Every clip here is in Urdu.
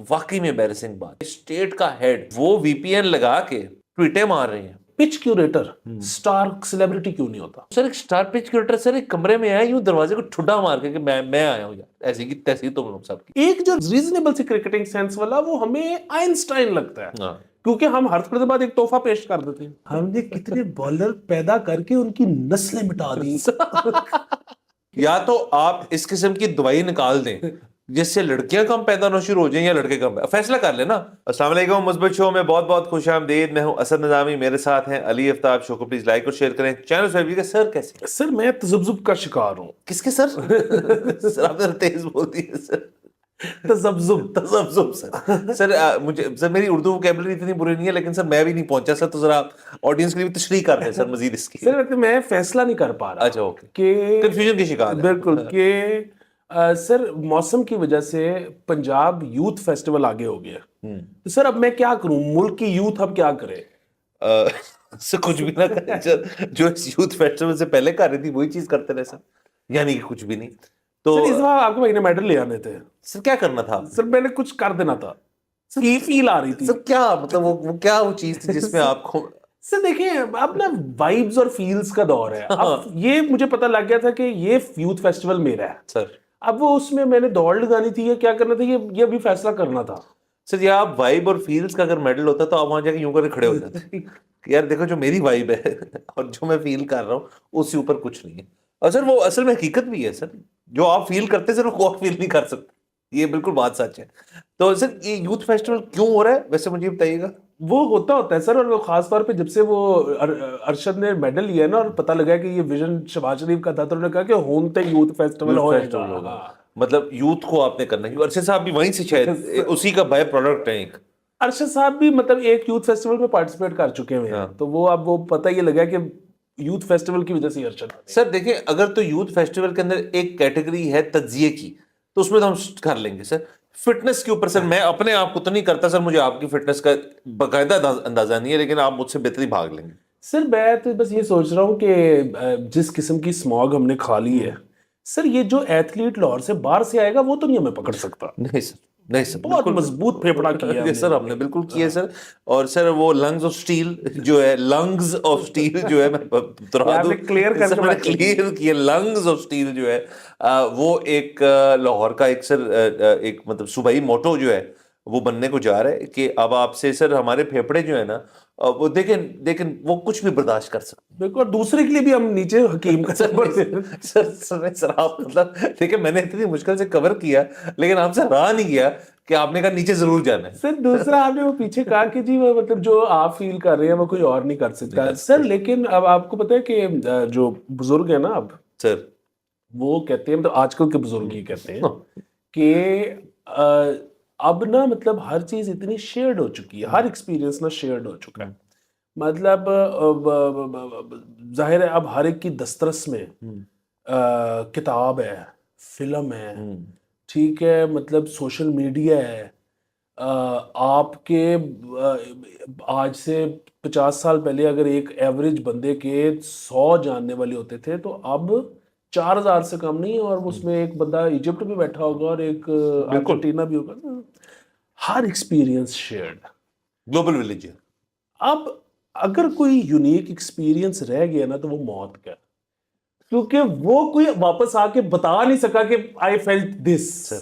واقعی میں embarrassing بات. اسٹیٹ کا ہیڈ وہ وی پی این لگا کے ٹویٹیں مار رہے ہیں. پچ کیوریٹر سٹار سیلیبریٹی کیوں نہیں ہوتا سر؟ ایک سٹار پچ کیوریٹر سر ایک کمرے میں آیا یوں دروازے کو ٹھڈا مار کے کہ میں آیا ہوں یار, ایسی کی تیسی تم لوگ سب کی. ایک جو ریزنیبل سی کرکٹنگ سینس والا وہ ہمیں آئنسٹائن لگتا ہے, کیونکہ ہم ہر تھوڑے بعد ایک تحفہ پیش کر دیتے ہیں. ہم نے کتنے بالر پیدا کر کے ان کی نسلیں مٹا دی. یا تو آپ اس قسم کی دوائی نکال دیں جس سے لڑکیاں کم پیدا ہونا شروع ہو جائیں یا لڑکے کم, فیصلہ کر لینا. السلام علیکم, مثبت شو میں بہت بہت خوش آمدید. میں ہوں اسد نظامی, میرے ساتھ ہیں علی آفتاب. شو کو پلیز لائک اور شیئر کریں. Channel subscribe. سر کیسے؟ سر میں تذبذب کا شکار ہوں. کس کے سر؟ سر آپ ذرا تیز بولتی ہے سر. تذبذب سر مجھے سر میری اردو ووکیبلری اتنی بری نہیں ہے, لیکن سر میں بھی نہیں پہنچا سر, تو ذرا آڈینس کے لیے تشریح کر دیں سر مزید اس کی. سر میں فیصلہ نہیں کر پا رہا. اچھا اوکے, کہ کنفیوژن کی شکار. بالکل کہ سر موسم کی وجہ سے پنجاب یوتھ فیسٹیول آگے ہو گیا. تو سر اب میں کیا کروں, ملک کی یوتھ اب کیا کرے؟ سر کچھ بھی نہ کریں, جو اس یوتھ فیسٹیول سے پہلے کر رہی تھی وہی چیز کرتے رہے سر, یعنی کہ کچھ بھی نہیں. تو سر اس بار آپ کو بھائی نے میڈل لے آنے تھے. سر کیا کرنا تھا؟ سر میں نے کچھ کر دینا تھا. کی فیل آ رہی تھی سر, کیا مطلب وہ کیا وہ چیز تھی جس میں آپ کو؟ سر دیکھیں اب نا وائبز اور فیلز کا دور ہے. اب یہ مجھے پتہ لگ گیا تھا کہ یہ یوتھ فیسٹیول میرا ہے سر. اب وہ اس میں نے دوڑ لگانی تھی یا کیا کرنا تھا, یہ ابھی فیصلہ کرنا تھا. سر یہ آپ وائب اور فیلز کا اگر میڈل ہوتا تو آپ وہاں جا کے یوں کر کے کھڑے ہو جاتے یار دیکھو جو میری وائب ہے اور جو میں فیل کر رہا ہوں اس سے اوپر کچھ نہیں ہے. اور سر وہ اصل میں حقیقت بھی ہے سر, جو آپ فیل کرتے سر وہ کوئی فیل نہیں کر سکتے, یہ بالکل بات سچ ہے. تو سر یہ یوتھ فیسٹیول کیوں ہو رہا ہے ویسے مجھے بتائیے گا. وہ ہوتا ہے سر, اور وہ خاص طور پہ جب سے وہ ارشد نے میڈل لیا نا اور پتہ لگا کہ یہ ویژن شہباز شریف کا تھا, تو انہوں نے کہا کہ ہونتے یوتھ فیسٹیول ہوگا. مطلب یوتھ کو آپ نے کرنا ہے. ارشد صاحب بھی وہیں سے شاید اسی کا بائی پروڈکٹ ہے. ایک ارشد صاحب بھی مطلب ایک یوتھ فیسٹیول میں پارٹیسپیٹ کر چکے ہیں, تو وہ اب وہ پتہ یہ لگا کہ یوتھ فیسٹیول کی وجہ سے ارشد. سر دیکھیں اگر تو یوتھ فیسٹیول کے اندر ایک کیٹیگری ہے تجزیے کی, تو اس میں تو ہم کر لیں گے سر. فٹنس کے اوپر سر میں اپنے آپ کو تو نہیں کرتا سر, مجھے آپ کی فٹنس کا باقاعدہ اندازہ نہیں ہے, لیکن آپ مجھ سے بہتری بھاگ لیں گے. سر میں تو بس یہ سوچ رہا ہوں کہ جس قسم کی اسماگ ہم نے کھا لی ہے سر, یہ جو ایتھلیٹ لاہور سے باہر سے آئے گا وہ تو نہیں ہمیں پکڑ سکتا. نہیں سر, نہیں سر, بہت مضبوط پھیپڑا کیا ہے سر ہم نے بالکل کیا سر. اور سر وہ لنگز آف سٹیل جو ہے, لنگز آف سٹیل جو ہے, میں کلیئر کیا, لنگز آف سٹیل جو ہے وہ ایک لاہور کا ایک سر ایک مطلب صوبائی موٹو جو ہے وہ بننے کو جا رہا ہے کہ اب آپ سے سر ہمارے پھیپڑے جو ہے نا وہ دیکھیں وہ کچھ بھی برداشت کر سکتے. بالکل, دوسرے کے لیے بھی ہم نیچے حکیم کا سر آپ مطلب دیکھیں میں نے اتنی مشکل سے کور کیا لیکن آپ سے رہا نہیں گیا کہ آپ نے کہا نیچے ضرور جانا ہے. سر دوسرا آپ نے وہ پیچھے کہا کہ جی وہ مطلب جو آپ فیل کر رہے ہیں وہ کوئی اور نہیں کر سکتا سر. لیکن اب آپ کو پتہ ہے کہ جو بزرگ ہیں نا اب سر وہ کہتے ہیں, مطلب آج کل کے بزرگ یہ کہتے ہیں کہ اب نا مطلب ہر چیز اتنی شیئرڈ ہو چکی ہے, ہر ایکسپیرینس نا شیئرڈ ہو چکا ہے. مطلب ظاہر ہے اب ہر ایک کی دسترس میں کتاب ہے, فلم ہے, ٹھیک ہے, مطلب سوشل میڈیا ہے. آپ کے آج سے 50 سال پہلے اگر ایک ایوریج بندے کے 100 جاننے والے ہوتے تھے تو اب 4000 سے کم نہیں, اور اس میں ایک بندہ ایجپٹ میں بیٹھا ہوگا اور ایک ارجنٹینا بھی ہوگا. Her experience shared global village ہے. اب اگر کوئی یونیک ایکسپیرینس رہ گیا نا تو وہ موت کا, کیونکہ وہ کوئی واپس آ کے بتا نہیں سکا کہ آئی فیلٹ دس.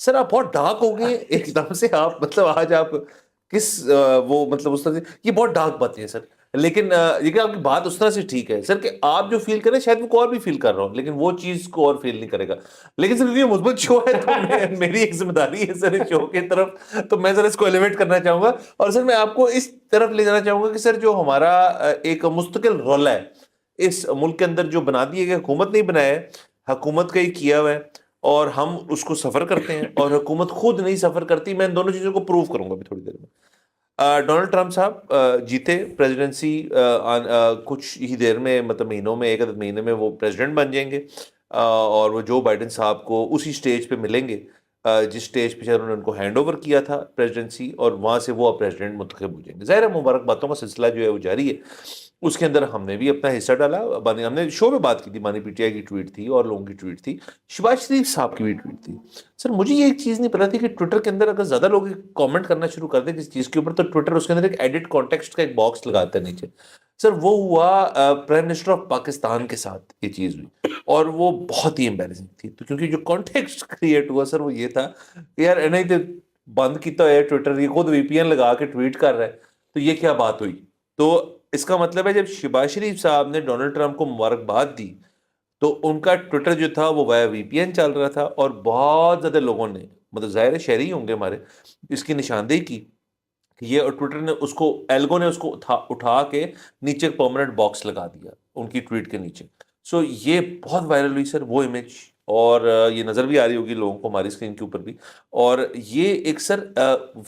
سر آپ بہت ڈارک ہو گئے ایک دم سے, آپ مطلب آج آپ کس وہ مطلب اس طرح سے, یہ بہت ڈارک باتیں ہیں سر. لیکن آپ کی بات اس طرح سے ٹھیک ہے سر کہ آپ جو فیل کریں شاید وہ کوئی اور بھی فیل کر رہا ہوں, لیکن وہ چیز کو اور فیل نہیں کرے گا. لیکن سر یہ مثبت شو ہے تو میری ایک ذمہ داری ہے سر اس شو کی طرف, تو میں سر اس کو ایلیویٹ کرنا چاہوں گا. اور سر میں آپ کو اس طرف لے جانا چاہوں گا کہ سر جو ہمارا ایک مستقل رول ہے اس ملک کے اندر جو بنا دیے گئے, حکومت نہیں بنایا ہے, حکومت کا ہی کیا ہوا ہے, اور ہم اس کو سفر کرتے ہیں اور حکومت خود نہیں سفر کرتی. میں ان دونوں چیزوں کو پروف کروں گا ابھی تھوڑی دیر میں. ڈونلڈ ٹرمپ صاحب جیتے پریزیڈنسی, کچھ ہی دیر میں مطلب مہینوں میں, ایک آدھ مہینے میں وہ پریزیڈنٹ بن جائیں گے, اور وہ جو بائیڈن صاحب کو اسی سٹیج پہ ملیں گے جس سٹیج پہ انہوں نے ان کو ہینڈ اوور کیا تھا پریزیڈنسی, اور وہاں سے وہ پریزیڈنٹ منتخب ہو جائیں گے. ظاہر ہے مبارک باتوں کا سلسلہ جو ہے وہ جاری ہے. اس کے اندر ہم نے بھی اپنا حصہ ڈالا. ہم نے شو میں بات کی تھی, مانی پی ٹی آئی کی ٹویٹ تھی اور لوگوں کی ٹویٹ تھی, شہباز شریف صاحب کی بھی ٹویٹ تھی. سر مجھے یہ ایک چیز نہیں پتا تھی کہ ٹویٹر کے اندر اگر زیادہ لوگ کامنٹ کرنا شروع کر دیں کسی چیز کے اوپر تو ٹویٹر اس کے اندر ایک ایڈٹ کانٹیکسٹ کا ایک باکس لگاتا ہے نیچے. سر وہ ہوا پرائم منسٹر آف پاکستان کے ساتھ یہ چیز ہوئی اور وہ بہت ہی امبیرسنگ تھی. تو کیونکہ جو کانٹیکسٹ کریٹ ہوا سر وہ یہ تھا کہ یار نہیں تو بند کیتا ہے ٹویٹر, یہ خود وی پی این لگا کے ٹویٹ کر رہا ہے, تو یہ کیا بات ہوئی. تو اس کا مطلب ہے جب شہباز شریف صاحب نے ڈونلڈ ٹرمپ کو مبارکباد دی تو ان کا ٹویٹر جو تھا وہ وایا وی پی این چل رہا تھا, اور بہت زیادہ لوگوں نے, مطلب ظاہر شہری ہوں گے ہمارے, اس کی نشاندہی کی کہ یہ, اور ٹویٹر نے اس کو, ایلگو نے اس کو اٹھا کے نیچے ایک پرماننٹ باکس لگا دیا ان کی ٹویٹ کے نیچے. سو یہ بہت وائرل ہوئی سر وہ امیج, اور یہ نظر بھی آ رہی ہوگی لوگوں کو ہماری اسکرین کے اوپر بھی. اور یہ ایک سر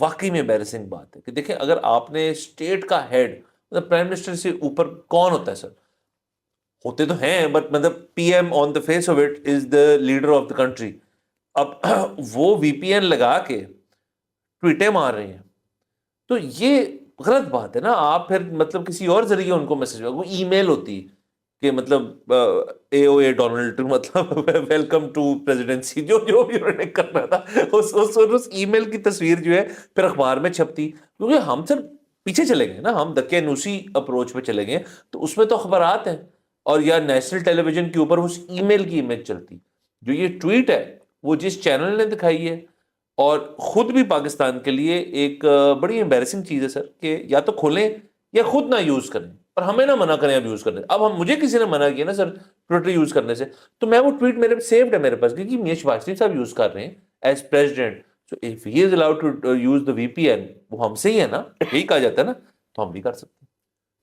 واقعی میں امبیرسنگ بات ہے کہ دیکھیں اگر آپ نے اسٹیٹ کا ہیڈ, مطلب پرائم منسٹر سے اوپر کون ہوتا ہے سر, ہوتے تو ہیں بٹ مطلب PM on the face of it is the leader of the country. اب وہ وی پی این لگا کے ٹویٹیں مار رہے ہیں تو یہ غلط بات ہے نا. آپ پھر مطلب کسی اور ذریعے ان کو میسج, وہ ای میل ہوتی کہ مطلب اے او اے ڈونلڈ مطلب ویلکم ٹو پریزیڈنسی, جو بھی انہوں نے کرنا تھا اس ای میل کی تصویر جو ہے پھر اخبار میں چھپتی. کیونکہ ہم سر پیچھے چلے گئے نا, ہم دقیانوسی اپروچ پہ چلے گئے, تو اس میں تو اخبارات ہیں اور یا نیشنل ٹیلی ویژن کے اوپر اس ای میل کی امیج چلتی. جو یہ ٹویٹ ہے وہ جس چینل نے دکھائی ہے, اور خود بھی پاکستان کے لیے ایک بڑی امبیرسنگ چیز ہے سر کہ یا تو کھولیں یا خود نہ یوز کریں, اور ہمیں نہ منع کریں اب یوز کرنے. اب مجھے کسی نے منع کیا نا سر ٹویٹر یوز کرنے سے, تو میں وہ ٹویٹ میرے سیوڈ ہے میرے پاس, کیونکہ میاں شہباز شریف صاحب یوز کر رہے ہیں as president. So if he is allowed to use the VPN, وہ ہم سے ہی ہے نا, یہی کہا جاتا ہے نا, تو ہم بھی کر سکتے ہیں.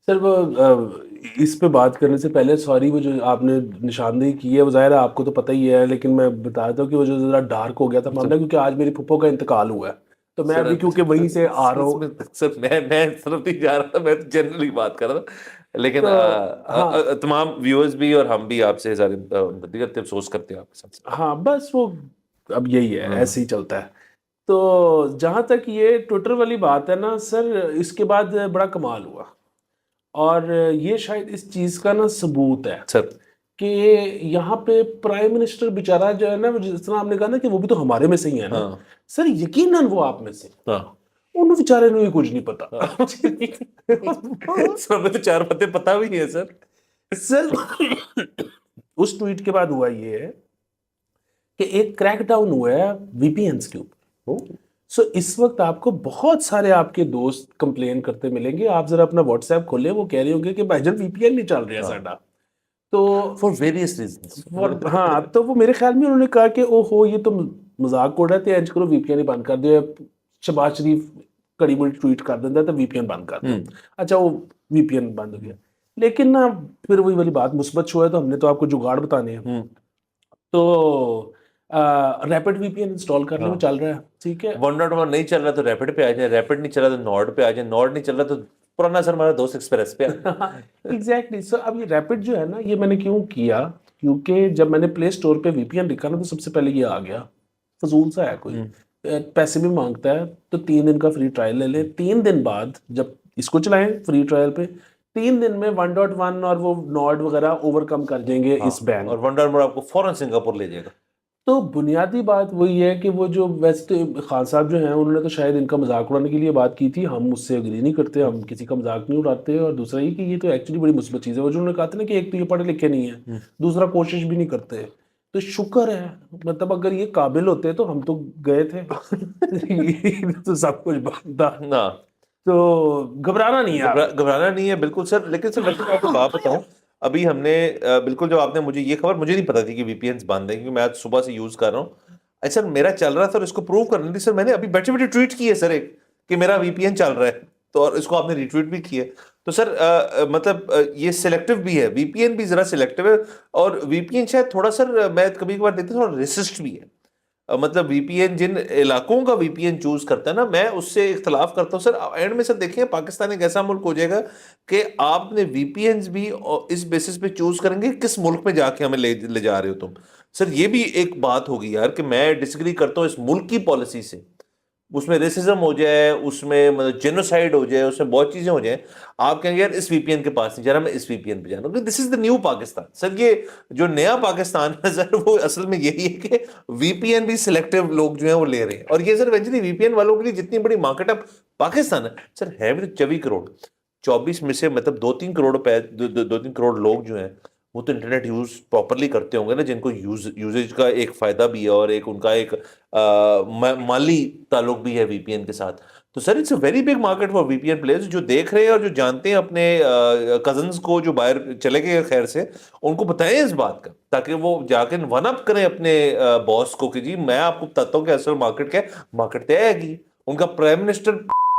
سر وہ اس پہ بات کرنے سے پہلے سوری, وہ جو آپ نے نشاندہی کی ہے وہ ظاہر ہے آپ کو تو پتہ ہی ہے, لیکن میں بتا دیتا ہوں کہ وہ جو ذرا ڈارک ہو گیا تھا معاملہ, کیونکہ آج میری پھپھو کا انتقال ہوا ہے, تو میں ابھی کیونکہ وہیں سے آ رہا ہوں. سر میں طرف نہیں جا رہا تھا, میں جنرلی بات کر رہا تھا, لیکن تمام ویورز بھی اور ہم بھی آپ سے سارے کرتے افسوس کرتے ہیں آپ کے ساتھ. ہاں بس وہ اب یہی ہے, ایسے ہی چلتا ہے. تو جہاں تک یہ ٹویٹر والی بات ہے نا سر, اس کے بعد بڑا کمال ہوا, اور یہ شاید اس چیز کا نا ثبوت ہے سر کہ یہاں پہ پرائم منسٹر بیچارہ جو ہے نا, جس طرح آپ نے کہا نا کہ وہ بھی تو ہمارے میں سے ہی ہے نا سر, یقیناً وہ آپ میں سے, انہوں بیچارے نے کچھ نہیں پتا. ہمیں تو چار پتے پتا بھی نہیں ہے سر. سر اس ٹویٹ کے بعد ہوا یہ ہے کہ ایک کریک ڈاؤن ہوا ہے وی پی اینز کے اوپر. سو اس وقت آپ کو بہت سارے آپ کے دوست کمپلین کرتے ملیں گے. آپ ذرا اپنا واٹس ایپ کھولیں, وہ کہہ رہے ہوں گے کہ بھائی جان وی پی این نہیں چل رہا ساڈا. تو فار ویریس ریزنس, ہاں, تو وہ میرے خیال میں انہوں نے کہا کہ او ہو یہ تو مذاق اڑ رہا ہے, انج کرو وی پی این ہی بند کر دو. شہباز شریف کڑی مڑی ٹویٹ کر دیتا ہے تو وی پی این بند کر دو. اچھا وہ وی پی این بند ہو گیا, لیکن نا پھر وہی والی بات مثبت شو ہے, تو ہم نے تو آپ کو جگاڑ بتانے ہیں. تو ریپڈ وی پی این انسٹال کر لیں, وہ چل رہا ہے ٹھیک ہے. 1.1 نہیں چل رہا تو ریپڈ پہ آ جائیں, ریپڈ نہیں چل رہا تو نارڈ پہ آ جائیں, نارڈ نہیں چل رہا تو پرانا سر ہمارا دوست ایکسپریس پہ. ایگزیکٹلی. سو اب یہ ریپڈ جو ہے نا, یہ میں نے کیوں کیا, کیونکہ جب میں نے پلے اسٹور پہ وی پی این لکھا نا تو سب سے پہلے یہ آ گیا, فضول سا ہے, کوئی پیسے بھی مانگتا ہے, تو 3 دن کا فری ٹرائل لے لیں. 3 دن بعد جب اس کو چلائیں فری ٹرائل پہ, 3 دن میں 1.1 اور وہ نارڈ وغیرہ اوور کم کر دیں گے اس بین, اور 1.1 آپ کو فوراً سنگاپور لے جائے گا. تو بنیادی بات وہی ہے کہ وہ جو ویسے خان صاحب جو ہیں انہوں نے تو شاید ان کا مذاق اڑانے کے لیے بات کی تھی, ہم اس سے اگری نہیں کرتے, ہم کسی کا مذاق نہیں اڑاتے. اور دوسرا یہ کہ یہ تو ایکچولی بڑی مثبت چیز ہے. وہ جو انہوں نے کہا تھا نا کہ ایک تو یہ پڑھے لکھے نہیں ہیں, دوسرا کوشش بھی نہیں کرتے, تو شکر ہے. مطلب اگر یہ قابل ہوتے تو ہم تو گئے تھے, تو سب کچھ بنتا. تو گھبرانا نہیں ہے, گھبرانا نہیں ہے بالکل سر. لیکن سر میں آپ کو بات بتاؤں, ابھی ہم نے بالکل جو آپ نے مجھے یہ خبر, مجھے نہیں پتا تھی کہ وی پی اینز بند ہیں, کیونکہ میں آج صبح سے یوز کر رہا ہوں. اچھا میرا چل رہا تھا اور اس کو پروو کرنے تھی سر, میں نے ابھی بیٹھے بیٹھے ٹویٹ کی ہے سر ایک کہ میرا وی پی این چل رہا ہے, تو اور اس کو آپ نے ریٹویٹ بھی کی ہے. تو سر مطلب یہ سلیکٹیو بھی ہے, وی پی این بھی ذرا سلیکٹیو ہے, اور وی پی این شاید تھوڑا سر میں کبھی کبھار دیکھتا ہوں تھوڑا ریسسٹ بھی ہے. مطلب وی پی این جن علاقوں کا وی پی این چوز کرتا ہے نا, میں اس سے اختلاف کرتا ہوں سر. اینڈ میں سر دیکھیں پاکستان ایک ایسا ملک ہو جائے گا کہ آپ نے وی پی اینز بھی اس بیسس پہ چوز کریں گے کس ملک میں جا کے ہمیں لے جا رہے ہو تم. سر یہ بھی ایک بات ہوگی یار کہ میں ڈس ایگری کرتا ہوں اس ملک کی پالیسی سے, اس میں ریسزم ہو جائے, اس میں مطلب جینوسائڈ ہو جائے, اس میں بہت چیزیں ہو جائیں, آپ کہیں گے یار اس وی پی این کے پاس نہیں جا رہا, میں اس وی پی این پہ جا رہا ہوں. دس از دا نیو پاکستان سر. یہ جو نیا پاکستان ہے سر, وہ اصل میں یہی ہے کہ وی پی این بھی سلیکٹیو لوگ جو ہیں وہ لے رہے ہیں. اور یہ sir actually we P N والوں کے لیے جتنی بڑی مارکیٹ اب پاکستان ہے سر, ہے بھی 24 کروڑ, 24 میں سے مطلب 2-3 کروڑ 2-3 کروڑ لوگ جو ہیں وہ تو انٹرنیٹ یوز پراپرلی کرتے ہوں گے نا, جن کو یوزیج کا ایک فائدہ بھی ہے اور ایک ان کا ایک مالی تعلق بھی ہے وی پی این کے ساتھ. تو sir it's a very big market for VPN players, جو دیکھ رہے ہیں اور جو جانتے ہیں اپنے کزنس کو جو باہر چلے گئے خیر سے, ان کو بتائیں اس بات کا, تاکہ وہ جا کے ون اپ کریں اپنے باس کو کہ جی میں آپ کو بتاتا ہوں کہ اصل مارکیٹ کیا ہے. مارکیٹ طے ہے گی, ان کا پرائم منسٹر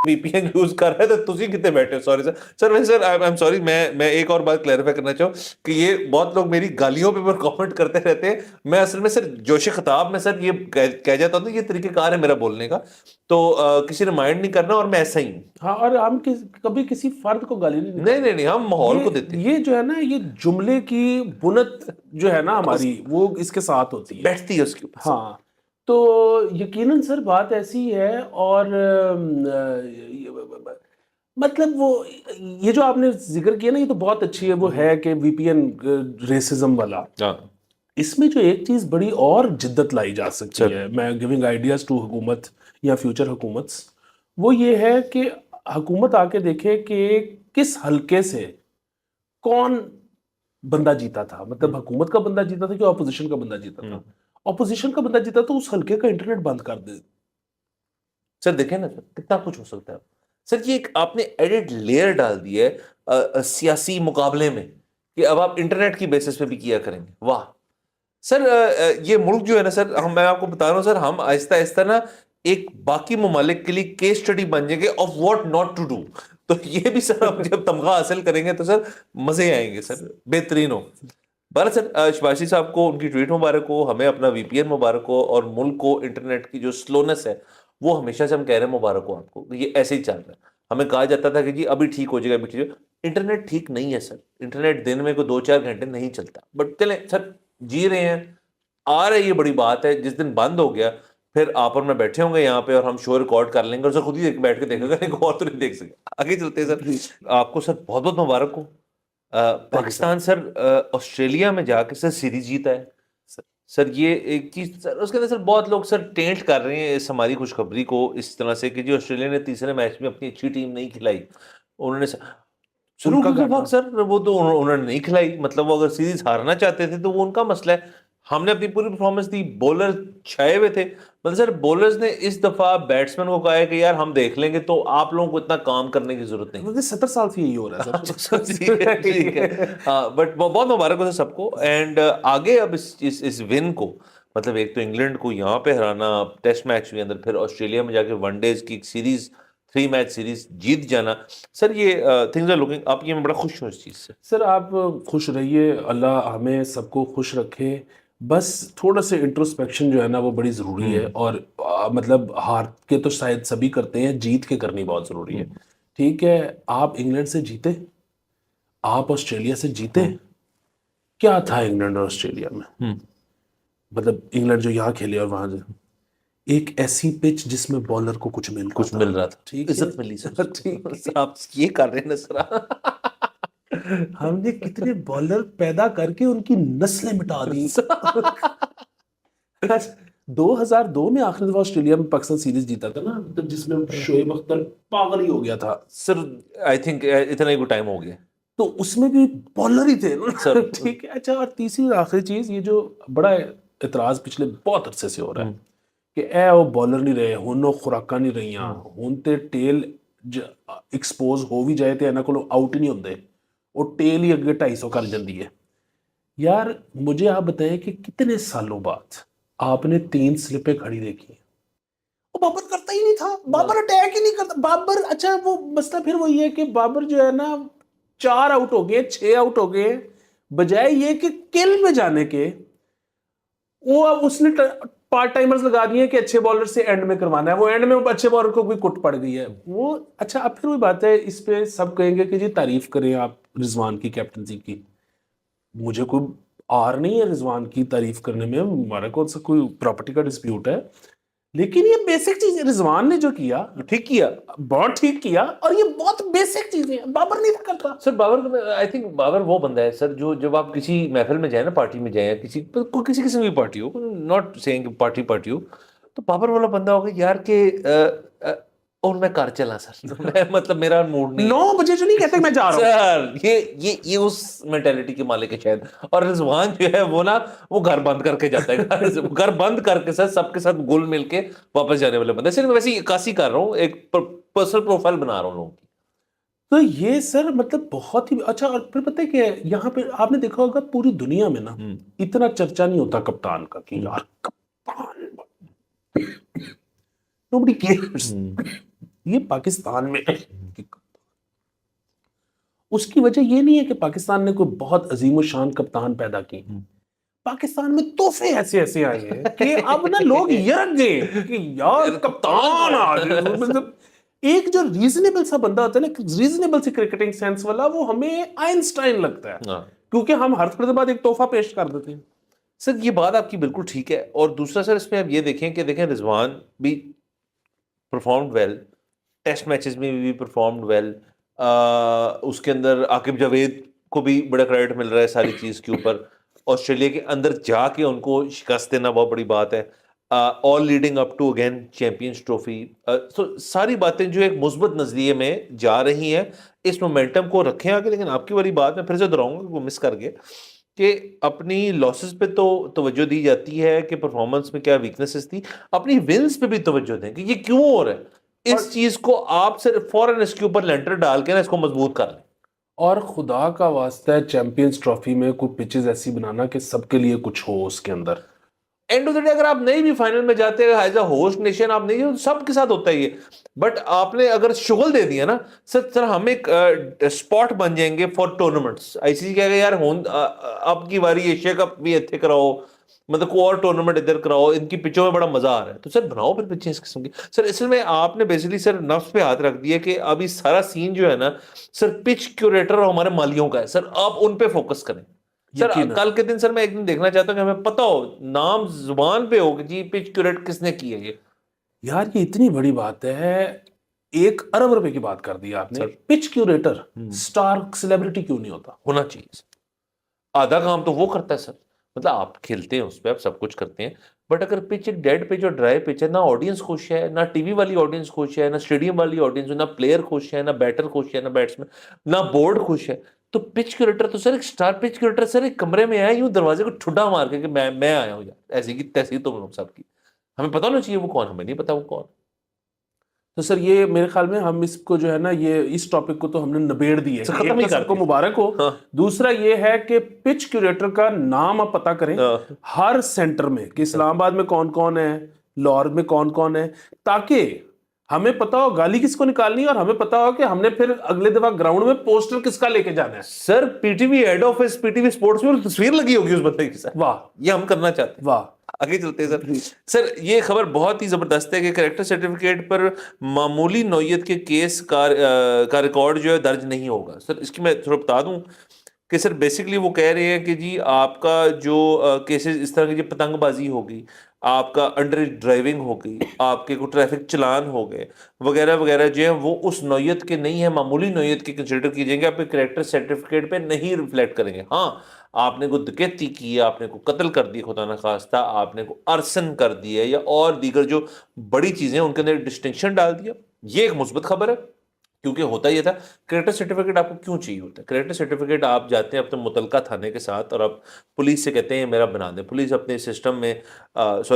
وی پی این یوز کر رہا ہے تو تسی کتنے بیٹھے ہو. سوری سر ویسے سر آئی ایم سوری, میں ایک اور بات کلیریفائی کرنا چاہوں کہ یہ بہت لوگ میری گالیوں پہ کامنٹ کرتے رہتے ہیں. میں اصل میں سر جوش خطاب میں سر یہ کہہ جاتا ہوں, یہ طریقہ کار ہے میرا بولنے کا, تو کسی نے مائنڈ نہیں کرنا, اور میں ایسا ہی ہوں. ہاں, اور ہم کبھی کسی فرد کو گالی نہیں دیتے. نہیں, ہم ماحول کو دیتے ہیں, یہ جو ہے نا, یہ جملے کی بنت جو ہے نا ہماری, وہ اس کے ساتھ ہوتی ہے, بیٹھتی ہے اس کے اوپر. ہاں. تو یقیناً سر بات ایسی ہے. اور مطلب وہ یہ جو آپ نے ذکر کیا نا, یہ تو بہت اچھی ہے, وہ ہے کہ وی پی این ریسزم والا. اس میں جو ایک چیز بڑی اور جدت لائی جا سکتی ہے, میں گیونگ آئیڈیاز ٹو حکومت یا فیوچر حکومتس, وہ یہ ہے کہ حکومت آ کے دیکھے کہ کس حلقے سے کون بندہ جیتا تھا. مطلب حکومت کا بندہ جیتا تھا کہ اپوزیشن کا بندہ جیتا تھا. اپوزیشن کا بندہ جیتا تو اس حلقے کا انٹرنیٹ بند کر دے. سر دیکھیں نا سر, کتنا کچھ ہو سکتا ہے سر. یہ ایک آپ نے ایڈٹ لیئر ڈال دی ہے سیاسی مقابلے میں, کہ اب آپ انٹرنیٹ کی بیسس پہ بھی کیا کریں گے. واہ سر, یہ ملک جو ہے نا سر, میں آپ کو بتا رہا ہوں سر, ہم آہستہ آہستہ نا ایک باقی ممالک کے لیے کیس اسٹڈی بن جائیں گے of what not to do. تو یہ بھی سر ہم جب تمغہ حاصل کریں گے تو سر مزے آئیں گے سر, بہترین ہو. بہرحال سر شباشی صاحب کو ان کی ٹویٹ مبارک ہو, ہمیں اپنا وی پی این مبارک ہو, اور ملک کو انٹرنیٹ کی جو سلونس ہے وہ ہمیشہ سے ہم کہہ رہے ہیں مبارک ہو آپ کو. یہ ایسے ہی چل رہا ہے. ہمیں کہا جاتا تھا کہ جی ابھی ٹھیک ہو جائے گا, ابھی ٹھیک. انٹرنیٹ ٹھیک نہیں ہے سر, انٹرنیٹ دن میں کوئی 2-4 گھنٹے نہیں چلتا, بٹ چلیں سر جی رہے ہیں, آ رہے, یہ بڑی بات ہے. جس دن بند ہو گیا پھر آپ اور میں بیٹھے ہوں گے یہاں پہ, اور ہم شو ریکارڈ کر لیں گے, اور سر خود ہی بیٹھ کے دیکھے گا, اور تو نہیں دیکھ سکے. آگے چلتے ہیں سر. آپ کو سر بہت بہت مبارک ہو. پاکستان سر آسٹریلیا میں جا کے سر سیریز جیتا ہے سر. یہ ایک چیز سر, اس کے اندر سر بہت لوگ سر ٹینٹ کر رہے ہیں اس ہماری خوشخبری کو اس طرح سے کہ جو آسٹریلیا نے تیسرے میچ میں اپنی اچھی ٹیم نہیں کھلائی, انہوں نے سر وہ تو انہوں نے نہیں کھلائی. مطلب وہ اگر سیریز ہارنا چاہتے تھے تو وہ ان کا مسئلہ ہے. ہم نے اپنی پوری پرفارمنس دی, بولر چھائے ہوئے تھے. مطلب سر بولرز نے اس دفعہ بیٹسمین کو کہا ہے کہ یار ہم دیکھ لیں گے, تو آپ لوگوں کو اتنا کام کرنے کی ضرورت نہیں. 70 سال سے یہی ہو رہا ہے ٹھیک ہے, بٹ بہت مبارک ہو سب کو. اینڈ آگے اب اس ون کو, مطلب ایک تو انگلینڈ کو یہاں پہ ہرانا ٹیسٹ میچ کے اندر, پھر آسٹریلیا میں جا کے ون ڈیز کی سیریز 3 میچ سیریز جیت جانا سر, یہ تھنگز آر لوکنگ آپ. یہ میں بڑا خوش ہوں اس چیز سے. سر آپ خوش رہیے, اللہ ہمیں سب کو خوش رکھے. بس تھوڑا سے انٹروسپیکشن جو ہے نا وہ بڑی ضروری ہے, اور مطلب ہار کے تو شاید سبھی کرتے ہیں, جیت کے کرنی بہت ضروری ہے. ٹھیک ہے, آپ انگلینڈ سے جیتے, آپ آسٹریلیا سے جیتے, کیا تھا انگلینڈ اور آسٹریلیا میں؟ مطلب انگلینڈ جو یہاں کھیلے اور وہاں جو ایک ایسی پچ جس میں بالر کو کچھ مل رہا تھا, ٹھیک عزت ملی سر. آپ یہ کر رہے ہیں نا سر, ہم نے کتنے بالر پیدا کر کے ان کی نسلیں مٹا دی. 2002 میں آخری دفعہ آسٹریلیا میں پاکستان سیریز جیتا تھا نا, جس میں شعیب اختر پاگل ہی ہو گیا تھا سر. آئی تھنک اتنا ہی ٹائم ہو گیا, تو اس میں بھی بالر ہی تھے نا. ٹھیک ہے. اچھا, اور تیسری آخری چیز, یہ جو بڑا اعتراض پچھلے بہت عرصے سے ہو رہا ہے کہ اے وہ بالر نہیں رہے, ہن خوراکاں نہیں رہیاں, ہن تے ٹیل ایکسپوز ہو بھی جائے تے انہاں کولوں آؤٹ ہی نہیں ہوندے, وہ ٹیل ہی اگے 250 کر جاندی ہے. یار مجھے آپ بتائیں کہ کتنے سالوں بعد آپ نے 3 سلپیں کھڑی دیکھی ہیں. وہ بابر کرتا ہی نہیں تھا, بابر اٹیک ہی نہیں کرتا. بابر, اچھا وہ مسئلہ پھر وہی ہے کہ بابر جو ہے نا 4 آؤٹ ہو گئے, 6 آؤٹ ہو گئے, بجائے یہ کہ کل میں جانے کے وہ اب اس نے پارٹ ٹائمرز لگا دیے کہ اچھے بالر سے اینڈ میں کروانا ہے. وہ اینڈ میں اچھے بالر کو کوئی کٹ پڑ گئی ہے وہ. اچھا, اب پھر وہی بات ہے, اس پہ سب کہیں گے کہ جی تعریف کریں آپ رضوان کی کیپٹنسی کی. مجھے کوئی آر نہیں ہے رضوان کی تعریف کرنے میں, ہمارے کو کوئی پراپرٹی کا ڈسپیوٹ ہے, لیکن یہ بیسک چیز رضوان نے جو کیا ٹھیک کیا بہت ٹھیک کیا, اور یہ بہت بیسک چیزیں ہیں, بابر نہیں تھا کرتا. سر. بابر آئی تھنک بابر وہ بندہ ہے سر جو جب آپ کسی محفل میں جائیں نا, پارٹی میں جائیں, کسی کسی قسم کی پارٹی ہو, ناٹ سیئنگ پارٹی ہو, تو بابر والا بندہ ہوگا یار کہ اور میں کار چلا سر, میں مطلب میرا موڈ نہیں 9 بجے جو نہیں کہتے میں جا رہا ہوں سر. یہ اس مینٹیلٹی کے مالک ہے شاید. اور رضوان جو ہے وہ نا وہ گھر بند کر کے جاتا ہے, گھر بند کر کے سر سب کے ساتھ گل مل کے واپس جانے والے بندے. صرف میں ویسے عکاسی کر رہا ہوں, ایک پرسنل پروفائل بنا رہا ہوں لوگوں کی. تو یہ سر مطلب بہت ہی اچھا. اور پھر پتہ ہے کہ یہاں پہ آپ نے دیکھا ہوگا پوری دنیا میں نا اتنا چرچا نہیں ہوتا کپتان کا کہ یار کپتان nobody cares. یہ پاکستان میں اس کی وجہ یہ نہیں ہے کہ پاکستان نے کوئی بہت عظیم و شان کپتان پیدا کی. پاکستان میں تحفے ایسے ایسے آئے ہیں کہ اب نا لوگ یرک گئے کہ یار کپتان آ جائے. مطلب ایک جو ریزنیبل سا بندہ ہوتا ہے نا, ریزنیبل سی کرکٹنگ سینس والا, وہ ہمیں آئنسٹائن لگتا ہے کیونکہ ہم ہر فرد بعد ایک تحفہ پیش کر دیتے ہیں. سر یہ بات آپ کی بالکل ٹھیک ہے. اور دوسرا سر اس میں آپ یہ دیکھیں کہ دیکھیں رضوان بھی پرفارمڈ ویل, ٹیسٹ میچز میں بھی پرفارمڈ ویل. اس کے اندر عاقب جاوید کو بھی بڑا کریڈٹ مل رہا ہے ساری چیز کے اوپر. آسٹریلیا کے اندر جا کے ان کو شکست دینا بہت بڑی بات ہے. All leading up to again Champions Trophy. تو ساری باتیں جو ایک مثبت نظریے میں جا رہی ہیں, اس مومنٹم کو رکھیں آگے. لیکن آپ کی والی بات میں پھر سے دہراؤں گا وہ مس کر گئے کہ اپنی لاسز پہ تو توجہ دی جاتی ہے کہ پرفارمنس میں کیا ویکنسز تھی, اپنی ونس پہ بھی توجہ دیں کہ یہ کیوں ہو رہا ہے. اس چیز کو آپ صرف فوراً اس کے اوپر لینٹر ڈال کے نا اس کو مضبوط کر لیں. اور خدا کا واسطہ ہے چیمپئنز ٹرافی میں کوئی پچز ایسی بنانا کہ سب کے لیے کچھ ہو اس کے اندر. اینڈ آف دا ڈے اگر آپ نہیں بھی فائنل میں جاتے ایز اے ہوسٹ نیشن, آپ نہیں, سب کے ساتھ ہوتا ہے یہ. بٹ آپ نے اگر شغل دے دیا نا سر ہم ایک اسپاٹ بن جائیں گے فار ٹورنامنٹس. آئی سی سی کہے گا یار اب کی باری ایشیا کپ بھی اتنے کراؤ, مطلب کوئی اور ٹورنامنٹ ادھر کراؤ, ان کی پچوں میں بڑا مزہ آ رہا ہے. تو سر بناؤ پھر پچیں اس قسم کی. سر اس میں آپ نے بیسکلی سر نفس پہ ہاتھ رکھ دیا کہ اب یہ سارا سین جو ہے نا سر پچ کیوریٹر اور ہمارے مالیوں کا ہے. سر آپ ان پہ فوکس کریں. سر کل کے دن سر میں ایک دن دیکھنا چاہتا ہوں کہ ہمیں پتہ ہو, نام زبان پہ ہو کہ جی پچ کیوریٹ کس نے کی ہے. یہ یار یہ اتنی بڑی بات ہے, 1 ارب روپے کی بات کر دی آپ نے. پچ کیوریٹر سٹار سیلیبریٹی کیوں نہیں ہونا چاہیے. آدھا کام تو وہ کرتا ہے سر, مطلب آپ کھیلتے ہیں اس پہ, آپ سب کچھ کرتے ہیں, بٹ اگر پچ ایک ڈیڈ پچ اور ڈرائی پچ ہے, نہ آڈینس خوش ہے, نہ ٹی وی والی آڈینس خوش ہے, نہ اسٹیڈیم والی آڈینس, نہ پلیئر خوش ہے, نہ بیٹر خوش ہے, نہ بیٹسمین, نہ بورڈ خوش ہے, تو پچ کیوریٹر تو سر ایک سٹار پچ کیوریٹر سر ایک کمرے میں آیا یوں دروازے کو ٹھڈا مار کے کہ میں آیا ہوں یار, ایسی کی تیسی تم لوگ سب کی. ہمیں پتہ ہونا چاہیے وہ کون, ہمیں نہیں پتا وہ کون. تو سر یہ میرے خیال میں ہم اس کو جو ہے نا یہ اس ٹاپک کو تو ہم نے نبیڑ دی ہے, ختم نہیں سب کو مبارک ہو. دوسرا یہ ہے کہ پچ کیوریٹر کا نام آپ پتہ کریں ہر سینٹر میں کہ اسلام آباد میں کون کون ہے, لاہور میں کون کون ہے, تاکہ ہمیں پتا ہو گالی کس کو نکالنی ہے اور ہمیں پتا ہو کہ ہم نے پھر اگلے دفعہ گراؤنڈ میں پوسٹر کس کا لے کے جانا ہے. Sir P T V head office P T V sports میں تصویر لگی ہوگی اس بندے کی. سر واہ, یہ ہم کرنا چاہتے ہیں. واہ, آگے چلتے ہیں سر. سر یہ خبر بہت ہی زبردست ہے کہ کریکٹر سرٹیفکیٹ پر معمولی نوعیت کے کیس کا ریکارڈ جو ہے درج نہیں ہوگا. سر اس کی میں تھوڑا بتا دوں کہ سر بیسکلی وہ کہہ رہے ہیں کہ جی آپ کا جو کیسز اس طرح کی, جو پتنگ بازی ہوگی, آپ کا انڈر ڈرائیونگ ہو گئی, آپ کے کوئی ٹریفک چلان ہو گئے وغیرہ وغیرہ جو ہیں وہ اس نوعیت کے نہیں ہیں, معمولی نوعیت کے کنسیڈر کیے جائیں گے, آپ کے کریکٹر سرٹیفکیٹ پہ نہیں ریفلیکٹ کریں گے. ہاں آپ نے کوئی ڈکیتی کی, آپ نے کوئی قتل کر دی خدا نخواستہ, آپ نے کوئی ارسن کر دیا یا اور دیگر جو بڑی چیزیں ان کے اندر ڈسٹنکشن ڈال دیا, یہ ایک مثبت خبر ہے. کیونکہ ہوتا یہ تھا کریکٹر سرٹیفکیٹ آپ کو کیوں چاہیے ہوتا ہے. کریکٹر سرٹیفکیٹ آپ جاتے ہیں اپنے متعلقہ تھانے کے ساتھ اور آپ پولیس سے کہتے ہیں میرا بنا دیں. پولیس اپنے سسٹم میں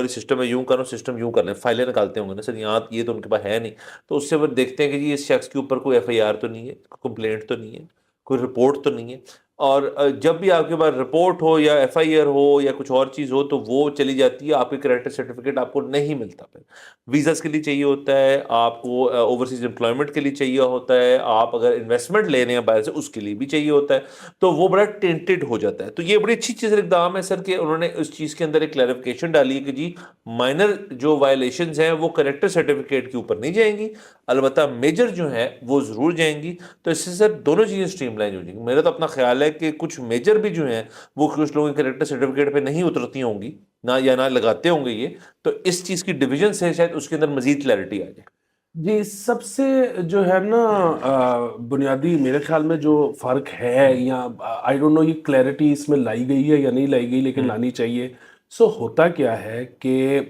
سسٹم میں یوں کرو, سسٹم یوں کر لیں, فائلیں نکالتے ہوں گے نا سر, یہاں یہ تو ان کے پاس ہے نہیں, تو اس سے وہ دیکھتے ہیں کہ جی اس شخص کے اوپر کوئی ایف آئی آر تو نہیں ہے, کمپلینٹ تو نہیں ہے, کوئی رپورٹ تو نہیں ہے. اور جب بھی آپ کے پاس رپورٹ ہو یا ایف آئی آر ہو یا کچھ اور چیز ہو تو وہ چلی جاتی ہے, آپ کے کریکٹر سرٹیفکیٹ آپ کو نہیں ملتا. پھر ویزاز کے لیے چاہیے ہوتا ہے, آپ کو اوورسیز امپلائمنٹ کے لیے چاہیے ہوتا ہے, آپ اگر انویسٹمنٹ لینے ہیں باہر سے اس کے لیے بھی چاہیے ہوتا ہے, تو وہ بڑا ٹینٹڈ ہو جاتا ہے. تو یہ بڑی اچھی چیز اقدام ہے سر کہ انہوں نے اس چیز کے اندر ایک کلیریفیکیشن ڈالی ہے کہ جی مائنر جو وائلیشنز ہیں وہ کریکٹر سرٹیفکیٹ کے اوپر نہیں جائیں گی, البتہ میجر جو ہیں وہ ضرور جائیں گی. تو اس سے سر دونوں چیزیں اسٹریم لائن ہو جائیں گی. میرا تو اپنا خیال ہے کہ کچھ میجر بھی جو ہیں وہ کچھ لوگوں کے کریکٹر سرٹیفکیٹ پہ نہیں اترتی ہوں گی نہ لگاتے ہوں گے یہ, تو اس چیز کی ڈویژن سے شاید اس کے اندر مزید کلیئرٹی آ جائے. جی سب سے جو ہے نا بنیادی میرے خیال میں جو فرق ہے, یا آئی ڈونٹ نو یہ کلیئرٹی اس میں لائی گئی ہے یا نہیں لائی گئی, لیکن لانی چاہیے. سو ہوتا کیا ہے کہ